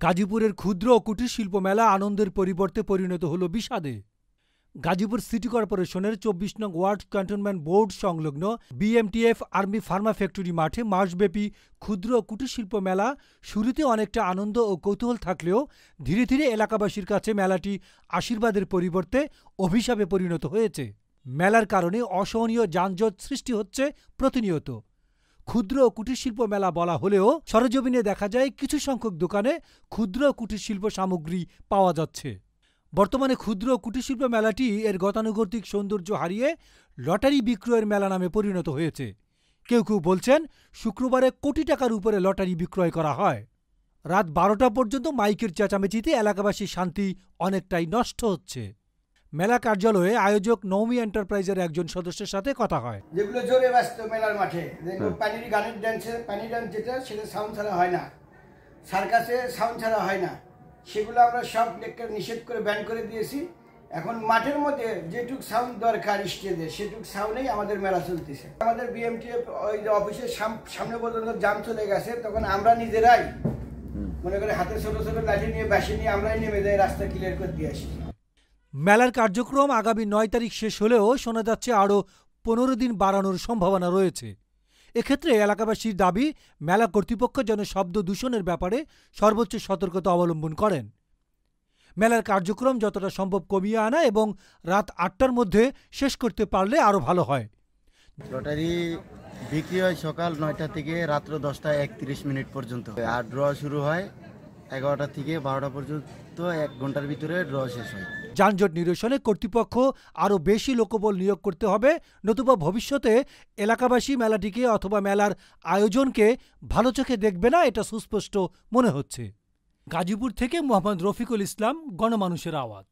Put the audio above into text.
গাজীপুরের ক্ষুদ্র ও কুটির শিল্প মেলা আনন্দের পরিবর্তে পরিণত হল বিষাদে। গাজীপুর সিটি কর্পোরেশনের ২৪ নং ওয়ার্ড ক্যান্টনমেন্ট বোর্ড সংলগ্ন বিএমটিএফ আর্মি ফার্মা ফ্যাক্টরি মাঠে মাসব্যাপী ক্ষুদ্র ও কুটির শিল্প মেলা শুরুতে অনেকটা আনন্দ ও কৌতূহল থাকলেও ধীরে ধীরে এলাকাবাসীর কাছে মেলাটি আশীর্বাদের পরিবর্তে অভিশাপে পরিণত হয়েছে। মেলার কারণে অসহনীয় যানজট সৃষ্টি হচ্ছে প্রতিনিয়ত। ক্ষুদ্র ও কুটির শিল্প মেলা বলা হলেও সরেজমিনে দেখা যায় কিছু সংখ্যক দোকানে ক্ষুদ্র ও কুটির শিল্প সামগ্রী পাওয়া যাচ্ছে। বর্তমানে ক্ষুদ্র ও কুটির শিল্প মেলাটি এর গতানুগতিক সৌন্দর্য হারিয়ে লটারি বিক্রয়ের মেলা নামে পরিণত হয়েছে। কেউ কেউ বলছেন শুক্রবারে কোটি টাকার উপরে লটারি বিক্রয় করা হয়। রাত ১২টা পর্যন্ত মাইকের চেঁচামেচিতে এলাকাবাসীর শান্তি অনেকটাই নষ্ট হচ্ছে। মেলা কার্যালয়ে আয়োজক নৌমি এন্টারপ্রাইজের একজন সদস্যের সাথে কথা হয়। যেগুলো জোরে ব্যস্ত মেলার মাঠে পানির গানের ড্যান্সে পানি ডান্স যেটা সেটা সাউন্ড ছাড়া হয় না, সার্কাসে সাউন্ড ছাড়া হয় না, সেগুলো আমরা সব নিষেধ করে ব্যান করে দিয়েছি। এখন মাঠের মধ্যে যেটুক সাউন্ড দরকার স্টেজে সেটুক সাউন্ডেই আমাদের মেলা চলতেছে। আমাদের বিএমটিএফ ওই যে অফিসের সামনে পর্যন্ত জাম চলে গেছে, তখন আমরা নিজেরাই মনে করে হাতে ছোট ছোট লাঠি নিয়ে বাঁশি নিয়ে আমরাই নেমে যাই, রাস্তা ক্লিয়ার করে দিয়ে আসি। মেলার কার্যক্রম আগামী ৯ তারিখ শেষ হলেও শোনা যাচ্ছে আরও ১৫ দিন বাড়ানোর সম্ভাবনা রয়েছে। এক্ষেত্রে এলাকাবাসীর দাবি মেলা কর্তৃপক্ষ যেন শব্দ দূষণের ব্যাপারে সর্বোচ্চ সতর্কতা অবলম্বন করেন। মেলার কার্যক্রম যতটা সম্ভব কমিয়ে আনা এবং রাত ৮টার মধ্যে শেষ করতে পারলে আরও ভালো হয়। লটারি বিক্রি হয় সকাল ৯টা থেকে রাত্র ১০টা ৩১ মিনিট পর্যন্ত, আর ড্র শুরু হয় ১১টা থেকে ১২টা পর্যন্ত, ১ ঘন্টার ভিতরে ড্র শেষ হয়। যানজট নিরসনে কর্তৃপক্ষ আরও বেশি লোকবল নিয়োগ করতে হবে, নতুবা ভবিষ্যতে এলাকাবাসী মেলাটিকে অথবা মেলার আয়োজনকে ভালো চোখে দেখবে না, এটা সুস্পষ্ট মনে হচ্ছে। গাজীপুর থেকে মোহাম্মদ রফিকুল ইসলাম, গণমানুষের আওয়াজ।